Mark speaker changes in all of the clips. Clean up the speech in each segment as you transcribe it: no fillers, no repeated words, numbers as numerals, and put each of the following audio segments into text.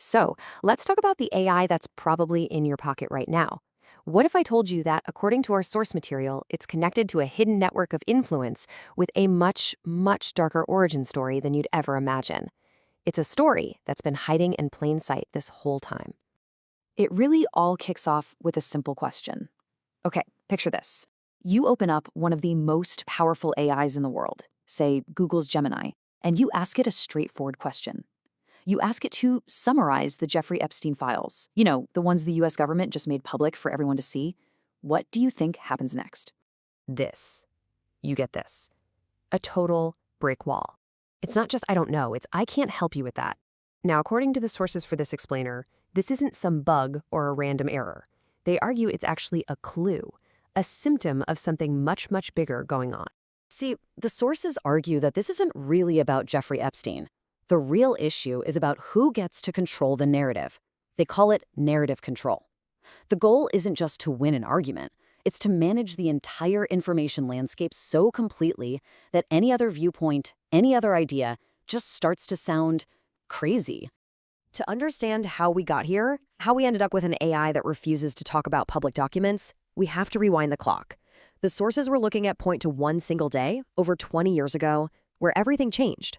Speaker 1: So let's talk about the AI that's probably in your pocket right now. What if I told you that, according to our source material, it's connected to a hidden network of influence with a much, much darker origin story than you'd ever imagine? It's a story that's been hiding in plain sight this whole time.
Speaker 2: It really all kicks off with a simple question. Okay, picture this. You open up one of the most powerful AIs in the world, say Google's Gemini, and you ask it a straightforward question. You ask it to summarize the Jeffrey Epstein files, the ones the US government just made public for everyone to see. What do you think happens next?
Speaker 1: This. You get this. A total brick wall. It's not just I don't know, it's I can't help you with that. Now, according to the sources for this explainer, this isn't some bug or a random error. They argue it's actually a clue, a symptom of something much, much bigger going on.
Speaker 2: See, the sources argue that this isn't really about Jeffrey Epstein. The real issue is about who gets to control the narrative. They call it narrative control. The goal isn't just to win an argument. It's to manage the entire information landscape so completely that any other viewpoint, any other idea, just starts to sound crazy.
Speaker 1: To understand how we got here, how we ended up with an AI that refuses to talk about public documents, we have to rewind the clock. The sources we're looking at point to one single day, over 20 years ago, where everything changed.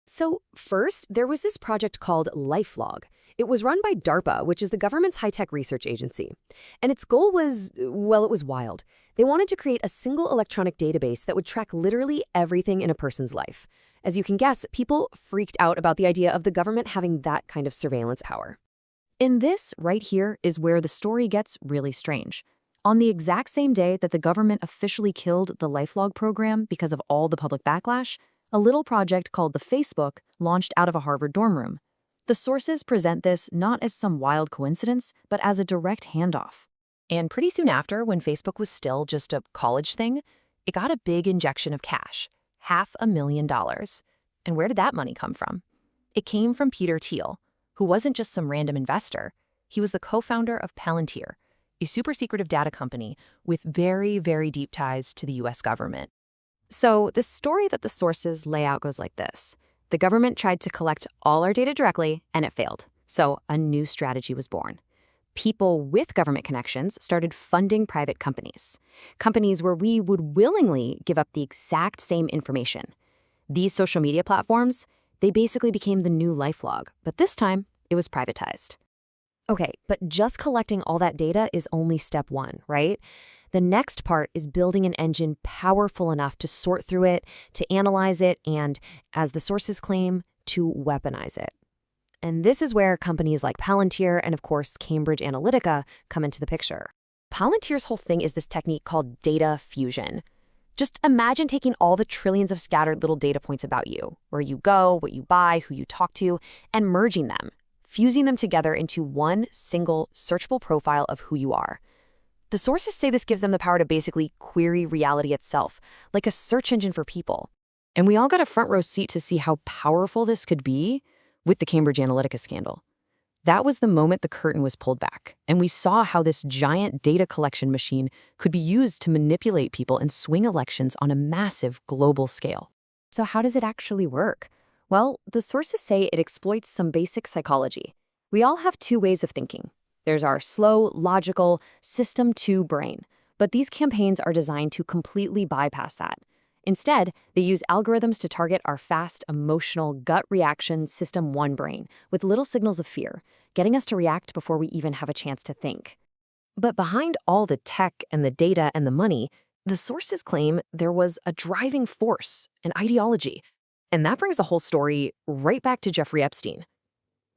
Speaker 1: So first, there was this project called LifeLog. It was run by DARPA, which is the government's high-tech research agency. And its goal was, well, it was wild. They wanted to create a single electronic database that would track literally everything in a person's life. As you can guess, people freaked out about the idea of the government having that kind of surveillance power. In this right here is where the story gets really strange. On the exact same day that the government officially killed the LifeLog program because of all the public backlash, a little project called the Facebook launched out of a Harvard dorm room. The sources present this not as some wild coincidence, but as a direct handoff. And pretty soon after, when Facebook was still just a college thing, it got a big injection of cash, $500,000. And where did that money come from? It came from Peter Thiel, who wasn't just some random investor. He was the co-founder of Palantir, a super secretive data company with very, very deep ties to the US government. So the story that the sources lay out goes like this. The government tried to collect all our data directly, and it failed. So a new strategy was born. People with government connections started funding private companies. Companies where we would willingly give up the exact same information. These social media platforms, they basically became the new LifeLog, but this time it was privatized. Okay, but just collecting all that data is only step one, right? The next part is building an engine powerful enough to sort through it, to analyze it, and, as the sources claim, to weaponize it. And this is where companies like Palantir and, of course, Cambridge Analytica come into the picture. Palantir's whole thing is this technique called data fusion. Just imagine taking all the trillions of scattered little data points about you, where you go, what you buy, who you talk to, and merging them, fusing them together into one single searchable profile of who you are. The sources say this gives them the power to basically query reality itself, like a search engine for people. And we all got a front row seat to see how powerful this could be with the Cambridge Analytica scandal. That was the moment the curtain was pulled back, and we saw how this giant data collection machine could be used to manipulate people and swing elections on a massive global scale. So how does it actually work? Well, the sources say it exploits some basic psychology. We all have two ways of thinking. There's our slow, logical, System 2 brain, but these campaigns are designed to completely bypass that. Instead, they use algorithms to target our fast, emotional, gut reaction System 1 brain with little signals of fear, getting us to react before we even have a chance to think. But behind all the tech and the data and the money, the sources claim there was a driving force, an ideology. And that brings the whole story right back to Jeffrey Epstein.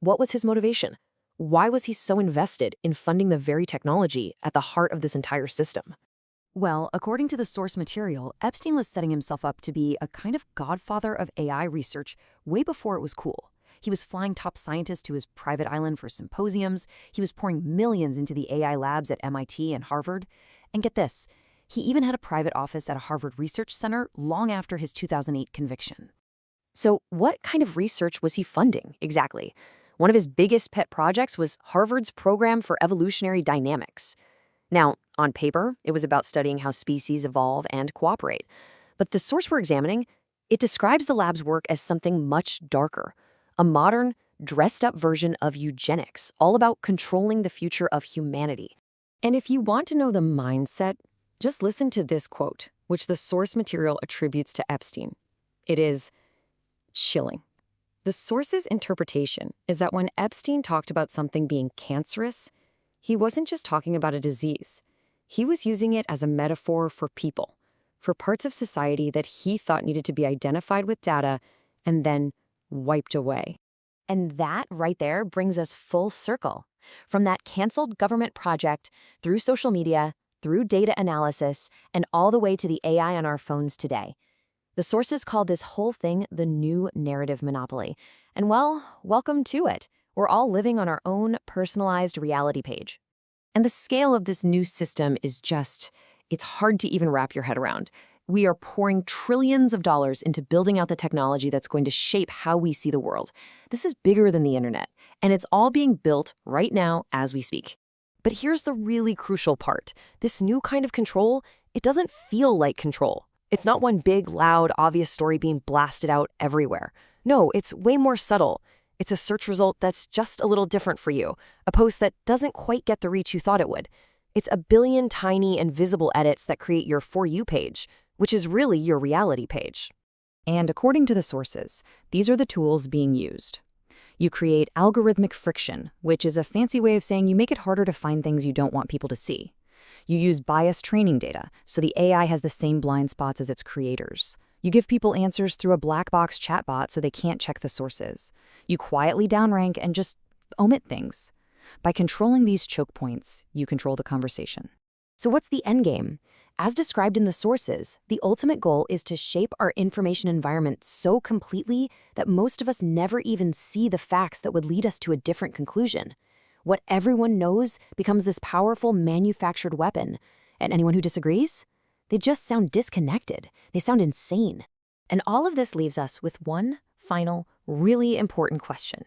Speaker 1: What was his motivation? Why was he so invested in funding the very technology at the heart of this entire system? Well, according to the source material, Epstein was setting himself up to be a kind of godfather of AI research way before it was cool. He was flying top scientists to his private island for symposiums. He was pouring millions into the AI labs at MIT and Harvard. And get this, he even had a private office at a Harvard Research Center long after his 2008 conviction. So what kind of research was he funding exactly? One of his biggest pet projects was Harvard's program for evolutionary dynamics. Now, on paper, it was about studying how species evolve and cooperate. But the source we're examining, it describes the lab's work as something much darker, a modern, dressed-up version of eugenics, all about controlling the future of humanity.
Speaker 2: And if you want to know the mindset, just listen to this quote, which the source material attributes to Epstein. It is chilling. The source's interpretation is that when Epstein talked about something being cancerous, he wasn't just talking about a disease. He was using it as a metaphor for people, for parts of society that he thought needed to be identified with data and then wiped away.
Speaker 1: And that right there brings us full circle. From that canceled government project, through social media, through data analysis, and all the way to the AI on our phones today. The sources call this whole thing the new narrative monopoly. And well, welcome to it. We're all living on our own personalized reality page. And the scale of this new system is it's hard to even wrap your head around. We are pouring trillions of dollars into building out the technology that's going to shape how we see the world. This is bigger than the internet, and it's all being built right now as we speak. But here's the really crucial part. This new kind of control, it doesn't feel like control. It's not one big, loud, obvious story being blasted out everywhere. No, it's way more subtle. It's a search result that's just a little different for you, a post that doesn't quite get the reach you thought it would. It's a billion tiny and visible edits that create your For You page, which is really your reality page.
Speaker 2: And according to the sources, these are the tools being used. You create algorithmic friction, which is a fancy way of saying you make it harder to find things you don't want people to see. You use biased training data, so the AI has the same blind spots as its creators. You give people answers through a black box chatbot so they can't check the sources. You quietly downrank and just omit things. By controlling these choke points, you control the conversation.
Speaker 1: So what's the endgame? As described in the sources, the ultimate goal is to shape our information environment so completely that most of us never even see the facts that would lead us to a different conclusion. What everyone knows becomes this powerful manufactured weapon, and anyone who disagrees? They just sound disconnected. They sound insane. And all of this leaves us with one final, really important question.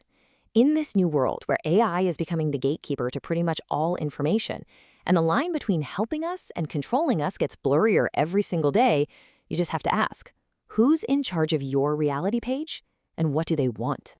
Speaker 1: In this new world where AI is becoming the gatekeeper to pretty much all information, and the line between helping us and controlling us gets blurrier every single day, you just have to ask, who's in charge of your reality page, and what do they want?